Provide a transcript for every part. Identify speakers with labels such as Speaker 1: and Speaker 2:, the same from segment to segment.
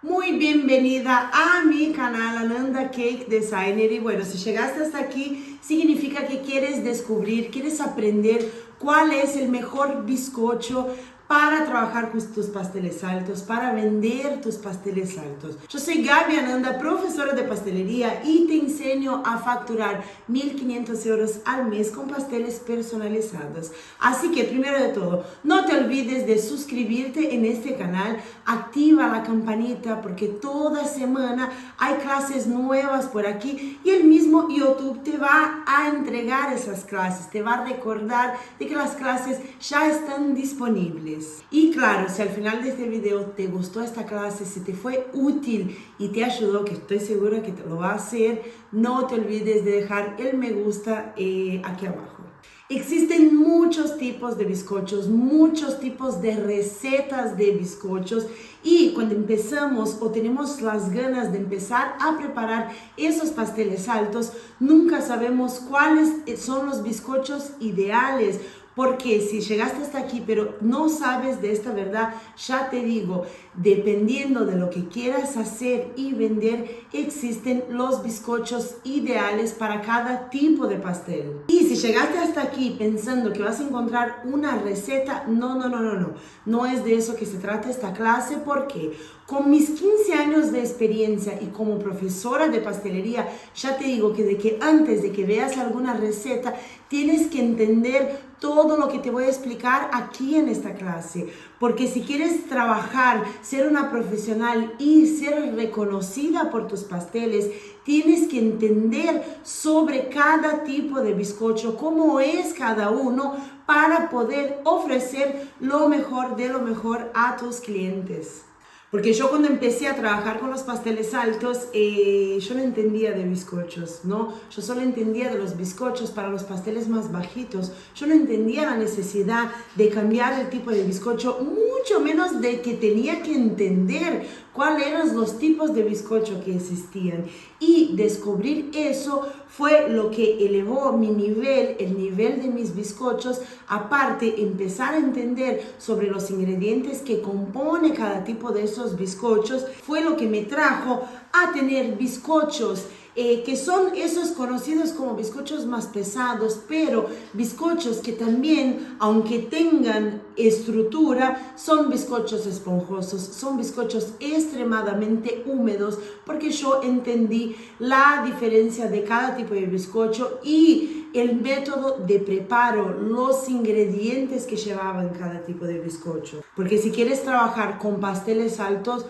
Speaker 1: Muy bienvenida a mi canal Ananda Cake Designer. Y bueno, si llegaste hasta aquí, significa que quieres descubrir, quieres aprender cuál es el mejor bizcocho para trabajar con tus pasteles altos, para vender tus pasteles altos. Yo soy Gaby Ananda, profesora de pastelería, y te enseño a facturar 1.500 euros al mes con pasteles personalizados. Así que primero de todo, no te olvides de suscribirte en este canal, activa la campanita porque toda semana hay clases nuevas por aquí y el mismo YouTube te va a entregar esas clases, te va a recordar de que las clases ya están disponibles. Y claro, si al final de este video te gustó esta clase, si te fue útil y te ayudó, que estoy segura que te lo va a hacer, no te olvides de dejar el me gusta aquí abajo. Existen muchos tipos de bizcochos, muchos tipos de recetas de bizcochos, y cuando empezamos o tenemos las ganas de empezar a preparar esos pasteles altos, nunca sabemos cuáles son los bizcochos ideales. Porque si llegaste hasta aquí pero no sabes de esta verdad, ya te digo, dependiendo de lo que quieras hacer y vender, existen los bizcochos ideales para cada tipo de pastel. Y si llegaste hasta aquí pensando que vas a encontrar una receta, no es de eso que se trata esta clase, porque con mis 15 años de experiencia y como profesora de pastelería, ya te digo que antes de que veas alguna receta, tienes que entender todo lo que te voy a explicar aquí en esta clase. Porque si quieres trabajar, ser una profesional y ser reconocida por tus pasteles, tienes que entender sobre cada tipo de bizcocho, cómo es cada uno, para poder ofrecer lo mejor de lo mejor a tus clientes. Porque yo cuando empecé a trabajar con los pasteles altos, yo no entendía de bizcochos, ¿no? Yo solo entendía de los bizcochos para los pasteles más bajitos. Yo no entendía la necesidad de cambiar el tipo de bizcocho, mucho menos de que tenía que entender cuáles eran los tipos de bizcocho que existían. Y descubrir eso fue lo que elevó mi nivel, el nivel de mis bizcochos. Aparte, empezar a entender sobre los ingredientes que compone cada tipo de esos bizcochos fue lo que me trajo a tener bizcochos que son esos conocidos como bizcochos más pesados, pero bizcochos que también, aunque tengan estructura, son bizcochos esponjosos, son bizcochos extremadamente húmedos, porque yo entendí la diferencia de cada tipo de bizcocho y el método de preparo, los ingredientes que llevaban cada tipo de bizcocho. Porque si quieres trabajar con pasteles altos,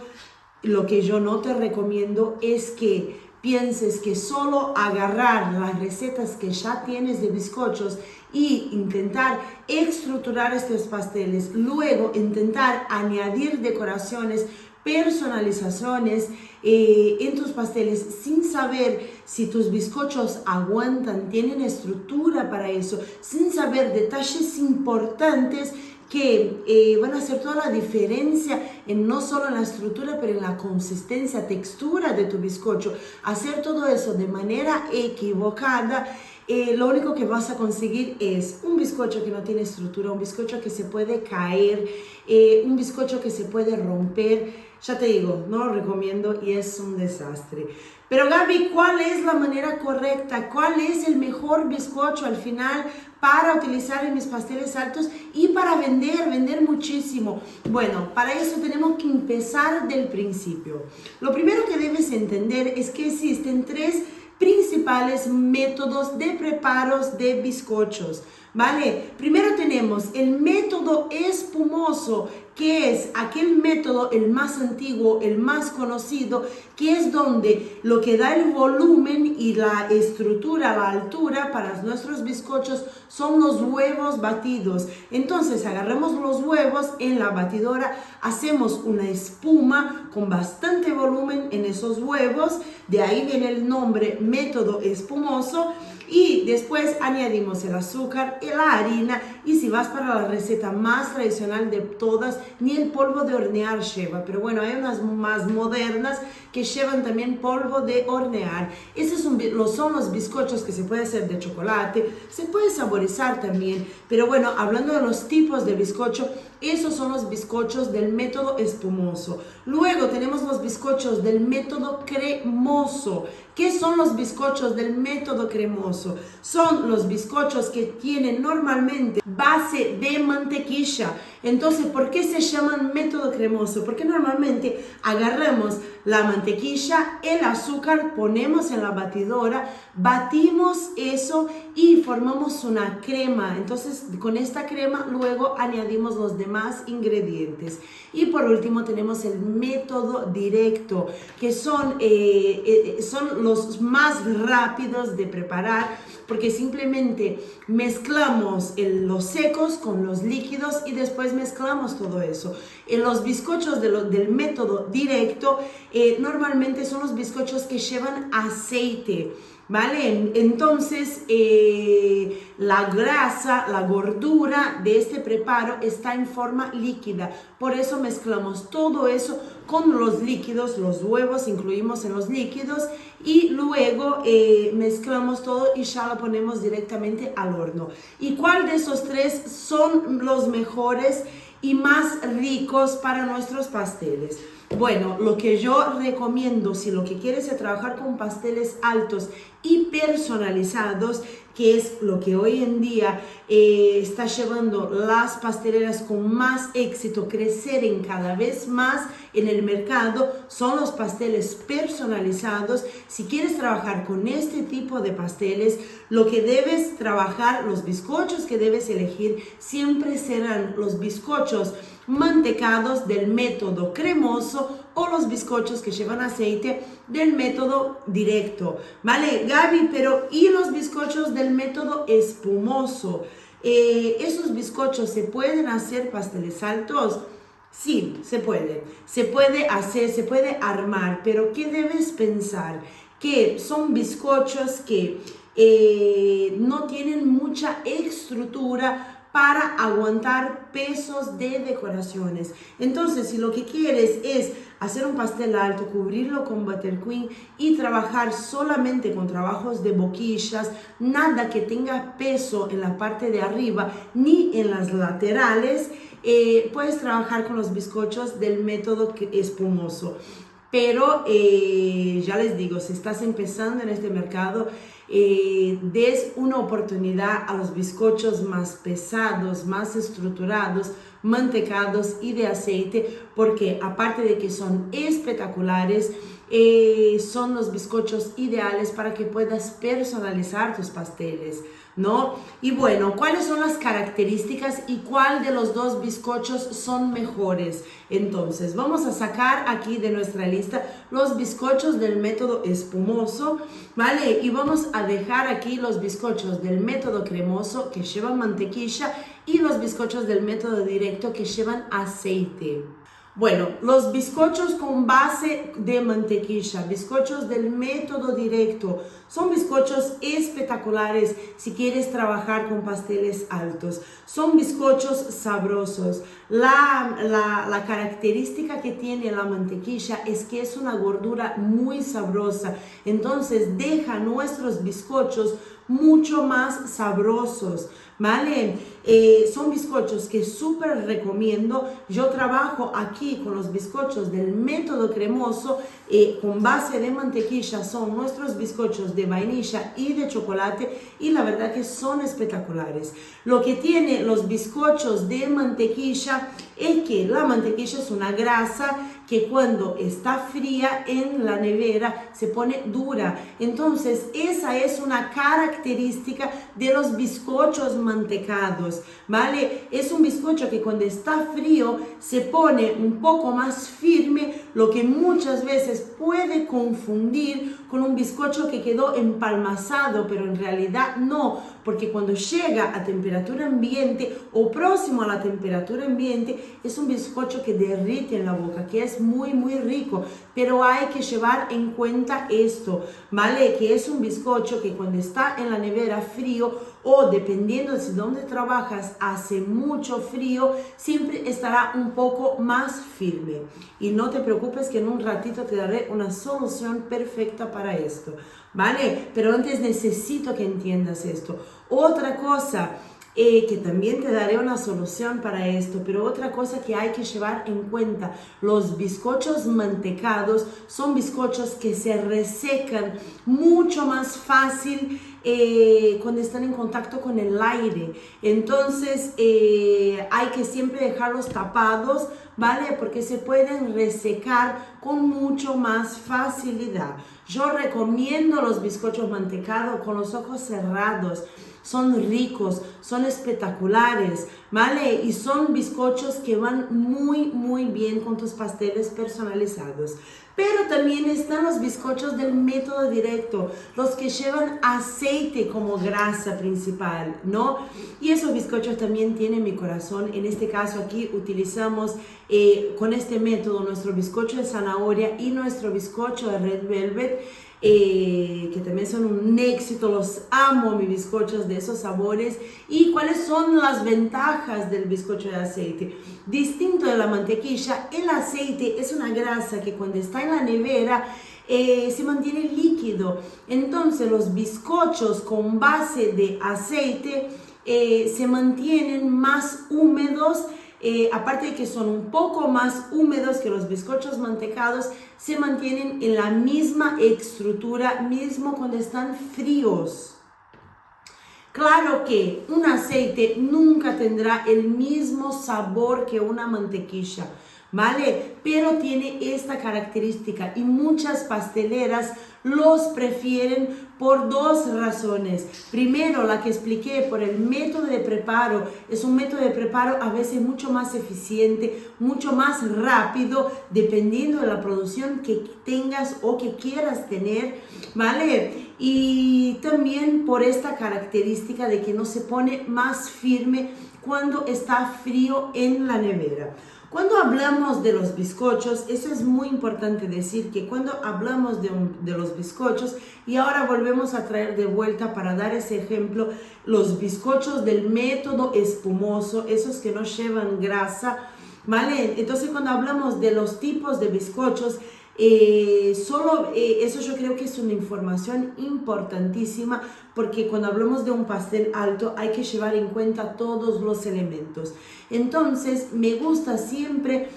Speaker 1: lo que yo no te recomiendo es que pienses que solo agarrar las recetas que ya tienes de bizcochos y intentar estructurar estos pasteles, luego intentar añadir decoraciones, personalizaciones en tus pasteles sin saber si tus bizcochos aguantan, tienen estructura para eso, sin saber detalles importantes que van a hacer toda la diferencia en no solo en la estructura, pero en la consistencia, textura de tu bizcocho. Hacer todo eso de manera equivocada, lo único que vas a conseguir es un bizcocho que no tiene estructura, un bizcocho que se puede caer, un bizcocho que se puede romper. Ya te digo, no lo recomiendo y es un desastre. Pero Gaby, ¿cuál es la manera correcta? ¿Cuál es el mejor bizcocho al final para utilizar en mis pasteles altos y para vender muchísimo? Bueno, para eso tenemos que empezar del principio. Lo primero que debes entender es que existen tres principales métodos de preparos de bizcochos, ¿vale? Primero tenemos el método espumoso, que es aquel método, el más antiguo, el más conocido, que es donde lo que da el volumen y la estructura, la altura para nuestros bizcochos son los huevos batidos. Entonces agarramos los huevos en la batidora, hacemos una espuma con bastante volumen en esos huevos, de ahí viene el nombre método espumoso. Y después añadimos el azúcar y la harina. Y si vas para la receta más tradicional de todas, ni el polvo de hornear lleva. Pero bueno, hay unas más modernas que llevan también polvo de hornear. Esos son los bizcochos que se puede hacer de chocolate. Se puede saborizar también. Pero bueno, hablando de los tipos de bizcocho, esos son los bizcochos del método espumoso. Luego tenemos los bizcochos del método cremoso. ¿Qué son los bizcochos del método cremoso? Son los bizcochos que tienen normalmente base de mantequilla. Entonces, ¿por qué se llaman método cremoso? Porque normalmente agarramos la mantequilla, el azúcar, ponemos en la batidora, batimos eso y formamos una crema. Entonces, con esta crema luego añadimos los demás ingredientes. Y por último tenemos el método directo, que son los más rápidos de preparar, porque simplemente mezclamos los secos con los líquidos y después mezclamos todo eso. Los bizcochos del método directo normalmente son los bizcochos que llevan aceite, ¿vale? Entonces la grasa, la gordura de este preparo está en forma líquida, por eso mezclamos todo eso con los líquidos, los huevos incluimos en los líquidos y luego mezclamos todo y ya lo ponemos directamente al horno. ¿Y cuál de esos tres son los mejores y más ricos para nuestros pasteles? Bueno, lo que yo recomiendo, si lo que quieres es trabajar con pasteles altos y personalizados, que es lo que hoy en día está llevando las pasteleras con más éxito, crecer en cada vez más en el mercado, son los pasteles personalizados. Si quieres trabajar con este tipo de pasteles, lo que debes trabajar, los bizcochos que debes elegir, siempre serán los bizcochos mantecados del método cremoso o los bizcochos que llevan aceite del método directo, ¿vale? Gaby, pero ¿y los bizcochos del método espumoso? ¿Esos bizcochos se pueden hacer pasteles altos? Sí, se puede hacer, se puede armar, pero ¿qué debes pensar? Que son bizcochos que no tienen mucha estructura para aguantar pesos de decoraciones. Entonces, si lo que quieres es hacer un pastel alto, cubrirlo con buttercream y trabajar solamente con trabajos de boquillas, nada que tenga peso en la parte de arriba ni en las laterales, puedes trabajar con los bizcochos del método espumoso. Pero ya les digo, si estás empezando en este mercado, des una oportunidad a los bizcochos más pesados, más estructurados, mantecados y de aceite, porque aparte de que son espectaculares, son los bizcochos ideales para que puedas personalizar tus pasteles, ¿no? Y bueno, ¿cuáles son las características y cuál de los dos bizcochos son mejores? Entonces, vamos a sacar aquí de nuestra lista los bizcochos del método espumoso, ¿vale? Y vamos a dejar aquí los bizcochos del método cremoso que llevan mantequilla y los bizcochos del método directo que llevan aceite. Bueno, los bizcochos con base de mantequilla, bizcochos del método directo, son bizcochos espectaculares si quieres trabajar con pasteles altos. Son bizcochos sabrosos. La característica que tiene la mantequilla es que es una gordura muy sabrosa. Entonces deja nuestros bizcochos mucho más sabrosos, ¿vale? Son bizcochos que súper recomiendo. Yo trabajo aquí con los bizcochos del método cremoso con base de mantequilla. Son nuestros bizcochos de vainilla y de chocolate y la verdad que son espectaculares. Lo que tiene los bizcochos de mantequilla es que la mantequilla es una grasa que cuando está fría en la nevera se pone dura. Entonces esa es una característica de los bizcochos mantecados, ¿vale? Es un bizcocho que cuando está frío se pone un poco más firme lo que muchas veces puede confundir con un bizcocho que quedó empalmazado, pero en realidad no, porque cuando llega a temperatura ambiente o próximo a la temperatura ambiente, es un bizcocho que derrite en la boca, que es muy rico, pero hay que llevar en cuenta esto, ¿vale? Que es un bizcocho que cuando está en la nevera frío o dependiendo de dónde trabajas, hace mucho frío, siempre estará un poco más firme. Y no te preocupes que en un ratito te daré una solución perfecta para esto, ¿vale? Pero antes necesito que entiendas esto. Otra cosa que también te daré una solución para esto, pero otra cosa que hay que llevar en cuenta, los bizcochos mantecados son bizcochos que se resecan mucho más fácil cuando están en contacto con el aire. Entonces hay que siempre dejarlos tapados, ¿vale? Porque se pueden resecar con mucho más facilidad. Yo recomiendo los bizcochos mantecados con los ojos cerrados. Son ricos, son espectaculares, ¿vale? Y son bizcochos que van muy bien con tus pasteles personalizados. Pero también están los bizcochos del método directo, los que llevan aceite como grasa principal, ¿no? Y esos bizcochos también tienen mi corazón. En este caso aquí utilizamos con este método nuestro bizcocho de zanahoria y nuestro bizcocho de red velvet, que también son un éxito. Los amo, mis bizcochos de esos sabores. ¿Y cuáles son las ventajas del bizcocho de aceite? Distinto de la mantequilla, el aceite es una grasa que cuando está en la nevera se mantiene líquido. Entonces los bizcochos con base de aceite se mantienen más húmedos. Aparte de que son un poco más húmedos que los bizcochos mantecados, se mantienen en la misma estructura mismo cuando están fríos. Claro que un aceite nunca tendrá el mismo sabor que una mantequilla, ¿vale? Pero tiene esta característica y muchas pasteleras los prefieren por dos razones. Primero, la que expliqué, por el método de preparo. Es un método de preparo a veces mucho más eficiente, mucho más rápido, dependiendo de la producción que tengas o que quieras tener, ¿vale? Y también por esta característica de que no se pone más firme cuando está frío en la nevera. Cuando hablamos de los bizcochos, eso es muy importante decir que cuando hablamos de los bizcochos, y ahora volvemos a traer de vuelta para dar ese ejemplo, los bizcochos del método espumoso, esos que no llevan grasa, ¿vale? Entonces cuando hablamos de los tipos de bizcochos, eso yo creo que es una información importantísima, porque cuando hablamos de un pastel alto hay que llevar en cuenta todos los elementos. Entonces me gusta siempre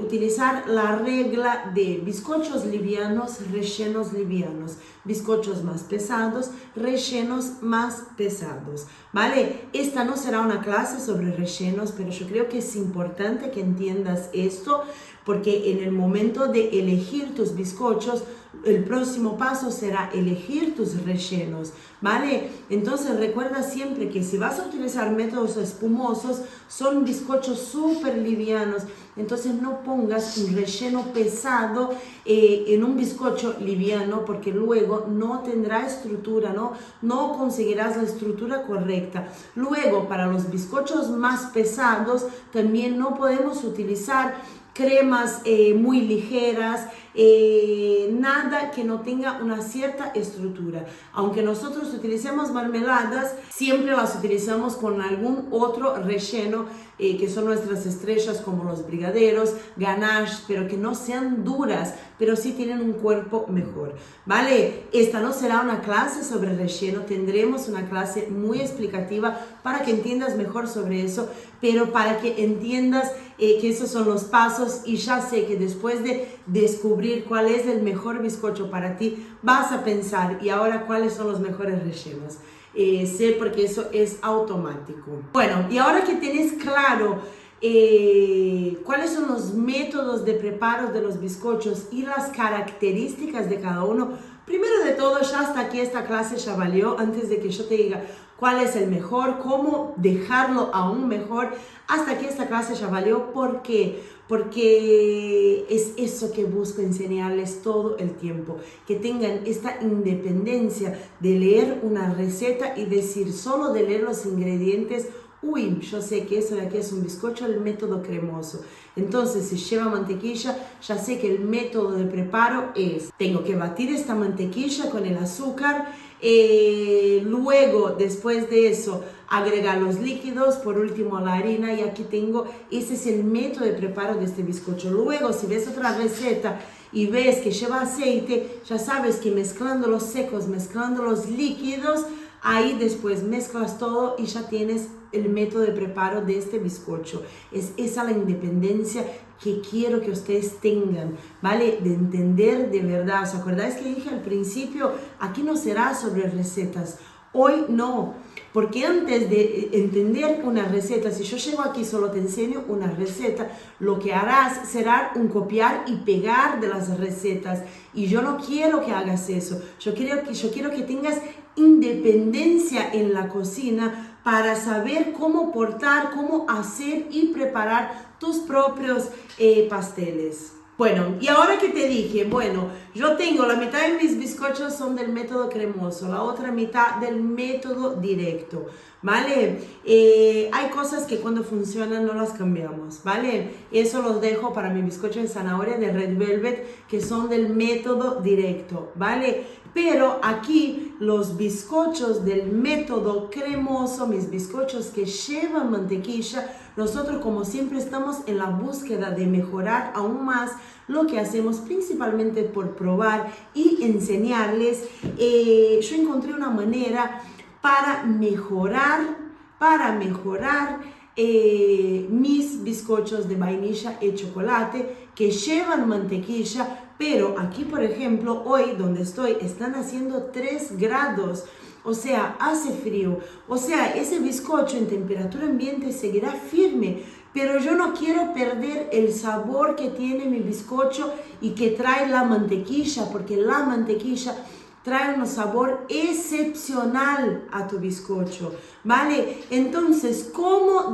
Speaker 1: utilizar la regla de bizcochos livianos, rellenos livianos, bizcochos más pesados, rellenos más pesados, ¿vale? Esta no será una clase sobre rellenos, pero yo creo que es importante que entiendas esto, porque en el momento de elegir tus bizcochos, el próximo paso será elegir tus rellenos, ¿vale? Entonces recuerda siempre que si vas a utilizar métodos espumosos, son bizcochos súper livianos. Entonces no pongas un relleno pesado en un bizcocho liviano, porque luego no tendrá estructura, no conseguirás la estructura correcta. Luego, para los bizcochos más pesados, también no podemos utilizar cremas muy ligeras, nada que no tenga una cierta estructura. Aunque nosotros utilicemos mermeladas, siempre las utilizamos con algún otro relleno, que son nuestras estrellas, como los brigadeiros, ganache, pero que no sean duras, pero sí tienen un cuerpo mejor, ¿vale? Esta no será una clase sobre relleno, tendremos una clase muy explicativa para que entiendas mejor sobre eso, pero para que entiendas que esos son los pasos. Y ya sé que después de descubrir cuál es el mejor bizcocho para ti, vas a pensar, ¿y ahora cuáles son los mejores rellenos? Sé, porque eso es automático. Bueno, y ahora que tienes claro cuáles son los métodos de preparo de los bizcochos y las características de cada uno, primero de todo, ya hasta aquí esta clase ya valió. Antes de que yo te diga cuál es el mejor, cómo dejarlo aún mejor, hasta aquí esta clase ya valió. ¿Por qué? porque es eso que busco enseñarles todo el tiempo, que tengan esta independencia de leer una receta y decir solo de leer los ingredientes, uy, yo sé que eso de aquí es un bizcocho, el método cremoso. Entonces, si lleva mantequilla, ya sé que el método de preparo es, tengo que batir esta mantequilla con el azúcar, luego, después de eso, agregar los líquidos, por último la harina, y aquí tengo, ese es el método de preparo de este bizcocho. Luego, si ves otra receta y ves que lleva aceite, ya sabes que mezclando los secos, mezclando los líquidos, ahí después mezclas todo y ya tienes el método de preparo de este bizcocho. Es esa la independencia que quiero que ustedes tengan, ¿vale? De entender de verdad. ¿Os acordáis que dije al principio? Aquí no será sobre recetas. Hoy no, porque antes de entender una receta, si yo llego aquí solo te enseño una receta, lo que harás será un copiar y pegar de las recetas. Y yo no quiero que hagas eso. Yo quiero que tengas independencia en la cocina para saber cómo portar, cómo hacer y preparar tus propios pasteles. Bueno, y ahora que te dije, bueno, yo tengo la mitad de mis bizcochos son del método cremoso, la otra mitad del método directo, ¿vale? Hay cosas que cuando funcionan no las cambiamos, ¿vale? Eso los dejo para mi bizcocho de zanahoria de Red Velvet, que son del método directo, ¿vale? Pero aquí los bizcochos del método cremoso, mis bizcochos que llevan mantequilla, nosotros como siempre estamos en la búsqueda de mejorar aún más lo que hacemos, principalmente por probar y enseñarles. Yo encontré una manera para mejorar mis bizcochos de vainilla y chocolate que llevan mantequilla, pero aquí por ejemplo hoy donde estoy están haciendo 3 grados, o sea, hace frío, o sea, ese bizcocho en temperatura ambiente seguirá firme, pero yo no quiero perder el sabor que tiene mi bizcocho y que trae la mantequilla, porque la mantequilla trae un sabor excepcional a tu bizcocho, ¿vale? Entonces, ¿cómo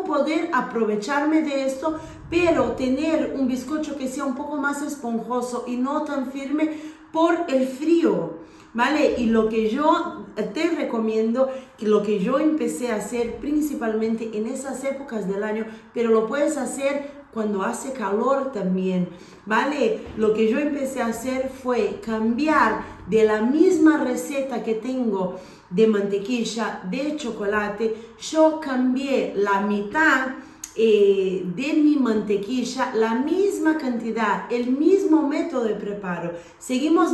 Speaker 1: poder aprovecharme de esto, pero tener un bizcocho que sea un poco más esponjoso y no tan firme por el frío, ¿vale? Y lo que yo te recomiendo, que lo que yo empecé a hacer principalmente en esas épocas del año, pero lo puedes hacer cuando hace calor también, ¿vale? Lo que yo empecé a hacer fue cambiar de la misma receta que tengo de mantequilla, de chocolate, yo cambié la mitad de mi mantequilla, la misma cantidad, el mismo método de preparo.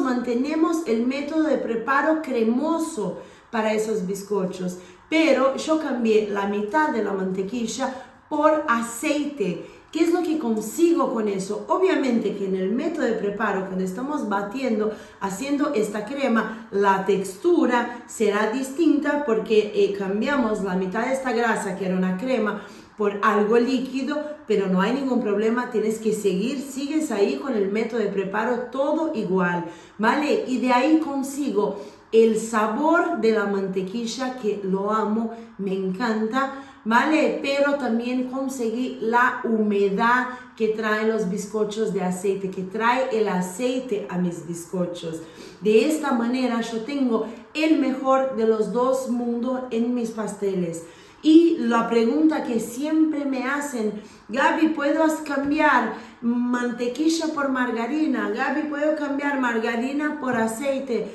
Speaker 1: Mantenemos el método de preparo cremoso para esos bizcochos, pero yo cambié la mitad de la mantequilla por aceite. ¿Qué es lo que consigo con eso? Obviamente que en el método de preparo, cuando estamos batiendo, haciendo esta crema, la textura será distinta porque cambiamos la mitad de esta grasa, que era una crema, por algo líquido, pero no hay ningún problema, sigues ahí con el método de preparo todo igual, ¿vale? Y de ahí consigo el sabor de la mantequilla, que lo amo, me encanta, ¿vale? Pero también conseguí la humedad que traen los bizcochos de aceite, que trae el aceite a mis bizcochos. De esta manera yo tengo el mejor de los dos mundos en mis pasteles. Y la pregunta que siempre me hacen, Gaby, ¿puedo cambiar mantequilla por margarina? Gaby, ¿puedo cambiar margarina por aceite?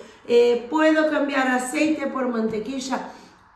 Speaker 1: ¿Puedo cambiar aceite por mantequilla?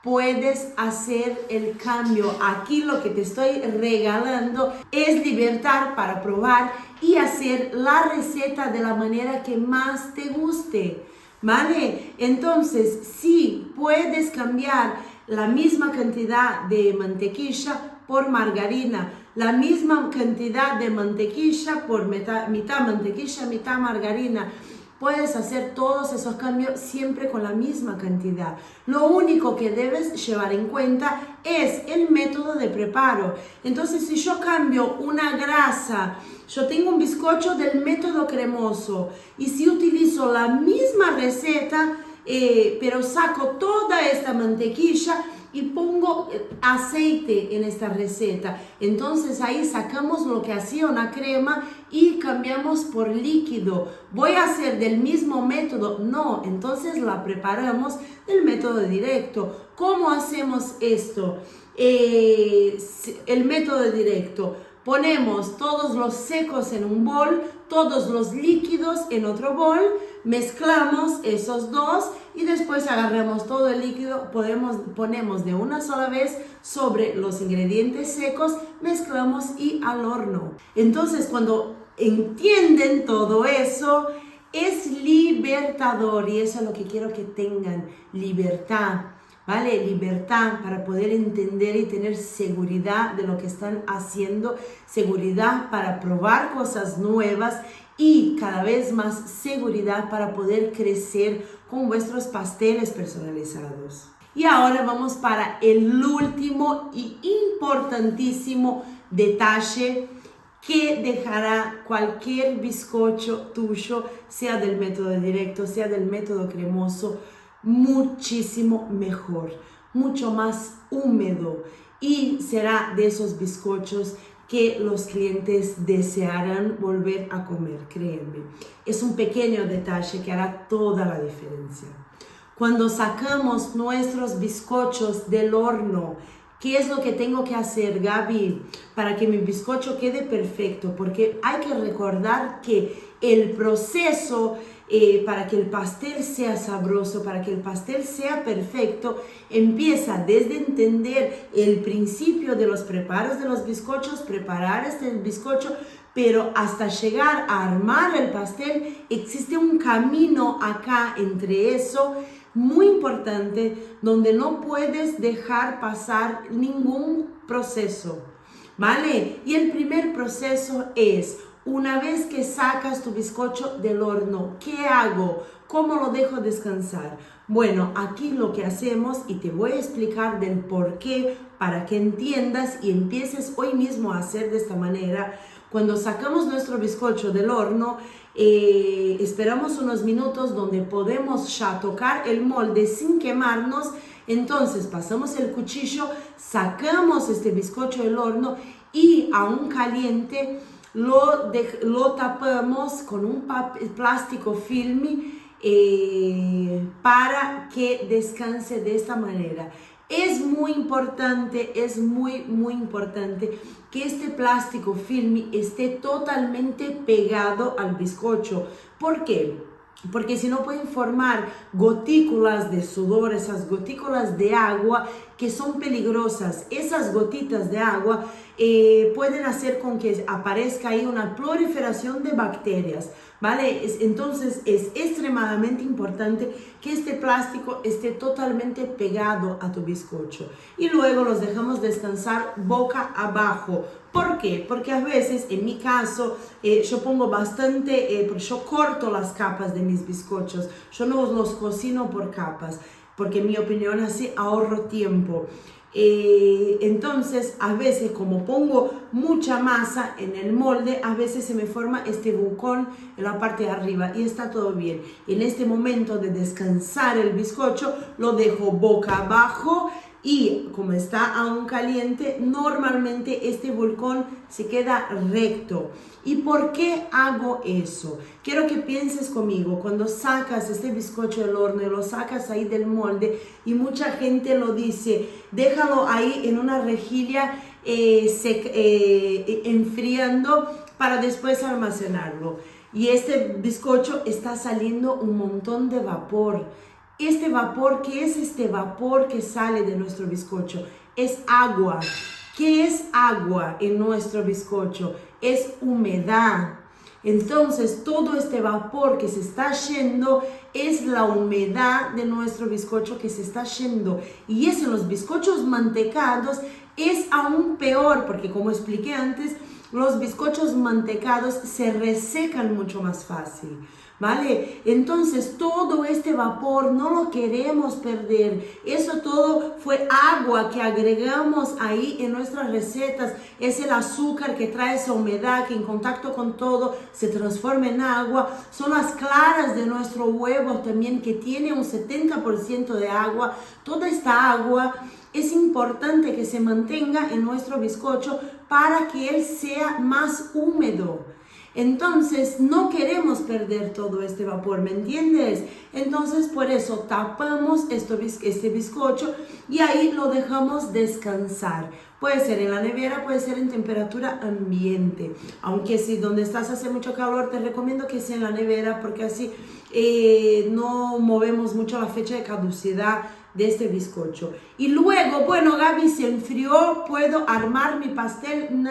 Speaker 1: Puedes hacer el cambio. Aquí lo que te estoy regalando es libertad para probar y hacer la receta de la manera que más te guste, ¿vale? Entonces, sí, puedes cambiar la misma cantidad de mantequilla por margarina, la misma cantidad de mantequilla por mitad mantequilla, mitad margarina. Puedes hacer todos esos cambios siempre con la misma cantidad. Lo único que debes llevar en cuenta es el método de preparo. Entonces, si yo cambio una grasa, yo tengo un bizcocho del método cremoso, y si utilizo la misma receta, pero saco toda esta mantequilla, y pongo aceite en esta receta. Entonces ahí sacamos lo que hacía una crema y cambiamos por líquido. ¿Voy a hacer del mismo método? No, entonces la preparamos del método directo. ¿Cómo hacemos esto? El método directo. Ponemos todos los secos en un bol, todos los líquidos en otro bol, mezclamos esos dos y después agarramos todo el líquido, ponemos de una sola vez sobre los ingredientes secos, mezclamos y al horno. Entonces, cuando entienden todo eso, es libertador y eso es lo que quiero que tengan, libertad. ¿Vale? Libertad para poder entender y tener seguridad de lo que están haciendo, seguridad para probar cosas nuevas y cada vez más seguridad para poder crecer con vuestros pasteles personalizados. Y ahora vamos para el último y importantísimo detalle que dejará cualquier bizcocho tuyo, sea del método directo, sea del método cremoso, muchísimo mejor, mucho más húmedo y será de esos bizcochos que los clientes desearán volver a comer, créanme. Es un pequeño detalle que hará toda la diferencia. Cuando sacamos nuestros bizcochos del horno, ¿qué es lo que tengo que hacer, Gaby, para que mi bizcocho quede perfecto? Porque hay que recordar que el proceso para que el pastel sea sabroso, para que el pastel sea perfecto, empieza desde entender el principio de los preparos de los bizcochos, preparar este bizcocho, pero hasta llegar a armar el pastel, existe un camino acá entre eso, muy importante, donde no puedes dejar pasar ningún proceso, ¿vale? Y el primer proceso es, una vez que sacas tu bizcocho del horno, ¿qué hago? ¿Cómo lo dejo descansar? Bueno, aquí lo que hacemos, y te voy a explicar del por qué, para que entiendas y empieces hoy mismo a hacer de esta manera. Cuando sacamos nuestro bizcocho del horno, esperamos unos minutos donde podemos ya tocar el molde sin quemarnos. Entonces pasamos el cuchillo, sacamos este bizcocho del horno y aún caliente lo tapamos con un plástico filme para que descanse de esta manera. Es muy importante que este plástico filme esté totalmente pegado al bizcocho. ¿Por qué? Porque si no pueden formar gotículas de sudor, esas gotículas de agua que son peligrosas. Esas gotitas de agua pueden hacer con que aparezca ahí una proliferación de bacterias, ¿vale? Entonces es extremadamente importante que este plástico esté totalmente pegado a tu bizcocho. Y luego los dejamos descansar boca abajo. ¿Por qué? Porque a veces, en mi caso, yo pongo bastante, yo corto las capas de mis bizcochos, yo no los cocino por capas, porque en mi opinión así ahorro tiempo. Entonces, a veces, como pongo mucha masa en el molde, a veces se me forma este bucón en la parte de arriba y está todo bien. En este momento de descansar el bizcocho, lo dejo boca abajo. Y como está aún caliente, normalmente este volcán se queda recto. ¿Y por qué hago eso? Quiero que pienses conmigo, cuando sacas este bizcocho del horno y lo sacas ahí del molde, y mucha gente lo dice, déjalo ahí en una rejilla enfriando para después almacenarlo. Y este bizcocho está saliendo un montón de vapor. Este vapor, ¿qué es este vapor que sale de nuestro bizcocho? Es agua. ¿Qué es agua en nuestro bizcocho? Es humedad. Entonces, todo este vapor que se está yendo es la humedad de nuestro bizcocho que se está yendo. Y eso en los bizcochos mantecados es aún peor, porque como expliqué antes, los bizcochos mantecados se resecan mucho más fácil, ¿vale? Entonces todo este vapor no lo queremos perder. Eso todo fue agua que agregamos ahí en nuestras recetas. Es el azúcar que trae esa humedad que en contacto con todo se transforma en agua. Son las claras de nuestro huevo también, que tiene un 70% de agua. Toda esta agua es importante que se mantenga en nuestro bizcocho para que él sea más húmedo. Entonces no queremos perder todo este vapor, ¿me entiendes? Entonces por eso tapamos este bizcocho y ahí lo dejamos descansar. Puede ser en la nevera, puede ser en temperatura ambiente. Aunque si donde estás hace mucho calor, te recomiendo que sea en la nevera, porque así no movemos mucho la fecha de caducidad de este bizcocho. Y luego, bueno, Gaby, se enfrió, ¿puedo armar mi pastel? No,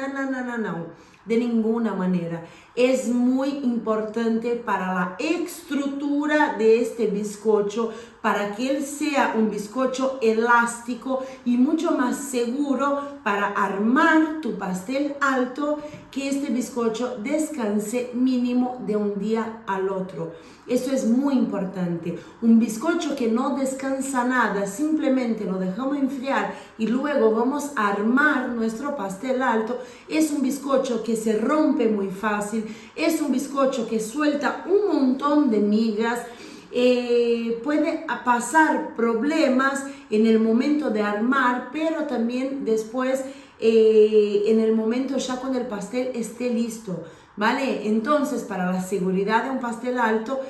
Speaker 1: de ninguna manera. Es muy importante para la estructura de este bizcocho, para que él sea un bizcocho elástico y mucho más seguro para armar tu pastel alto, que este bizcocho descanse mínimo de un día al otro. Eso es muy importante. Un bizcocho que no descansa nada, simplemente lo dejamos enfriar y luego vamos a armar nuestro pastel alto, es un bizcocho que se rompe muy fácil, es un bizcocho que suelta un montón de migas. Puede pasar problemas en el momento de armar, pero también después en el momento ya cuando el pastel esté listo, ¿vale? Entonces, para la seguridad de un pastel alto,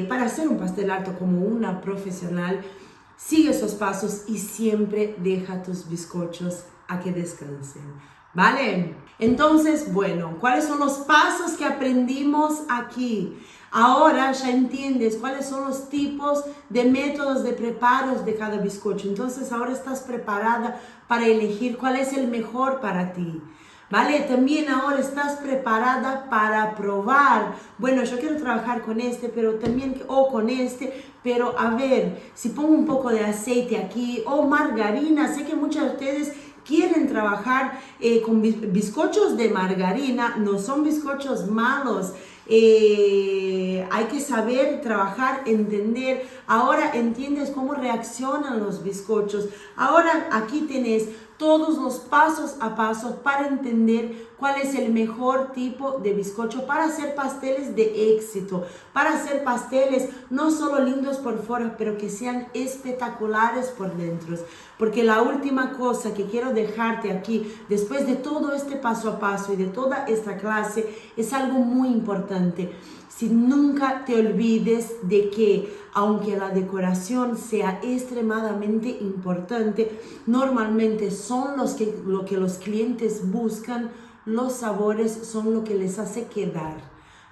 Speaker 1: para hacer un pastel alto como una profesional, sigue esos pasos y siempre deja tus bizcochos a que descansen, ¿vale? Entonces, bueno, ¿cuáles son los pasos que aprendimos aquí? Ahora ya entiendes cuáles son los tipos de métodos de preparos de cada bizcocho. Entonces ahora estás preparada para elegir cuál es el mejor para ti, ¿vale? También ahora estás preparada para probar. Bueno, yo quiero trabajar con este, pero también, o con este, pero a ver, si pongo un poco de aceite aquí, o margarina. Sé que muchos de ustedes quieren trabajar con bizcochos de margarina. No son bizcochos malos. Hay que saber trabajar, entender. Ahora entiendes cómo reaccionan los bizcochos. Ahora aquí tenés todos los pasos a paso para entender cuál es el mejor tipo de bizcocho para hacer pasteles de éxito, para hacer pasteles no solo lindos por fuera, pero que sean espectaculares por dentro. Porque la última cosa que quiero dejarte aquí, después de todo este paso a paso y de toda esta clase, es algo muy importante. Si nunca te olvides de que, aunque la decoración sea extremadamente importante, normalmente son lo que los clientes buscan, los sabores son lo que les hace quedar,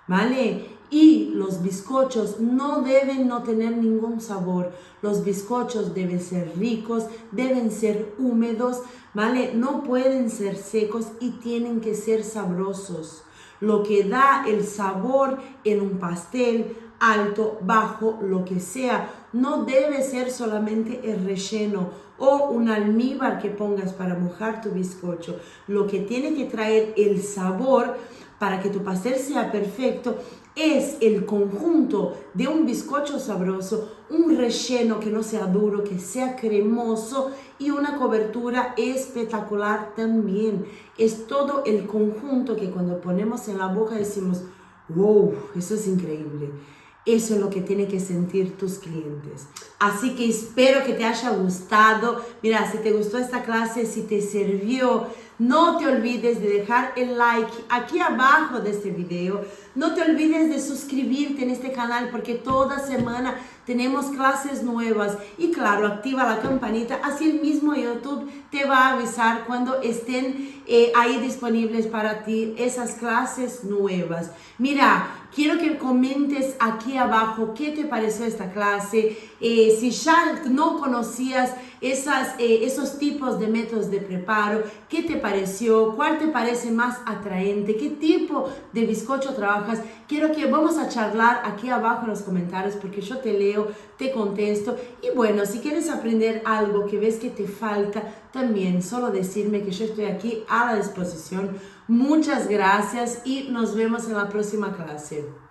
Speaker 1: ¿vale? Y los bizcochos no deben no tener ningún sabor. Los bizcochos deben ser ricos, deben ser húmedos, ¿vale? No pueden ser secos y tienen que ser sabrosos. Lo que da el sabor en un pastel, alto, bajo, lo que sea, no debe ser solamente el relleno o un almíbar que pongas para mojar tu bizcocho. Lo que tiene que traer el sabor para que tu pastel sea perfecto es el conjunto de un bizcocho sabroso, un relleno que no sea duro, que sea cremoso y una cobertura espectacular también. Es todo el conjunto que cuando ponemos en la boca decimos, wow, eso es increíble. Eso es lo que tienen que sentir tus clientes. Así que espero que te haya gustado. Mira, si te gustó esta clase, si te sirvió, no te olvides de dejar el like aquí abajo de este video. No te olvides de suscribirte en este canal porque toda semana tenemos clases nuevas. Y claro, activa la campanita, así el mismo YouTube te va a avisar cuando estén ahí disponibles para ti esas clases nuevas. Mira, quiero que comentes aquí abajo qué te pareció esta clase. Si ya no conocías esos tipos de métodos de preparo. ¿Qué te pareció? ¿Cuál te parece más atraente? ¿Qué tipo de bizcocho trabajas? Quiero que vamos a charlar aquí abajo en los comentarios porque yo te leo, te contesto. Y bueno, si quieres aprender algo que ves que te falta, también solo decirme que yo estoy aquí a la disposición. Muchas gracias y nos vemos en la próxima clase.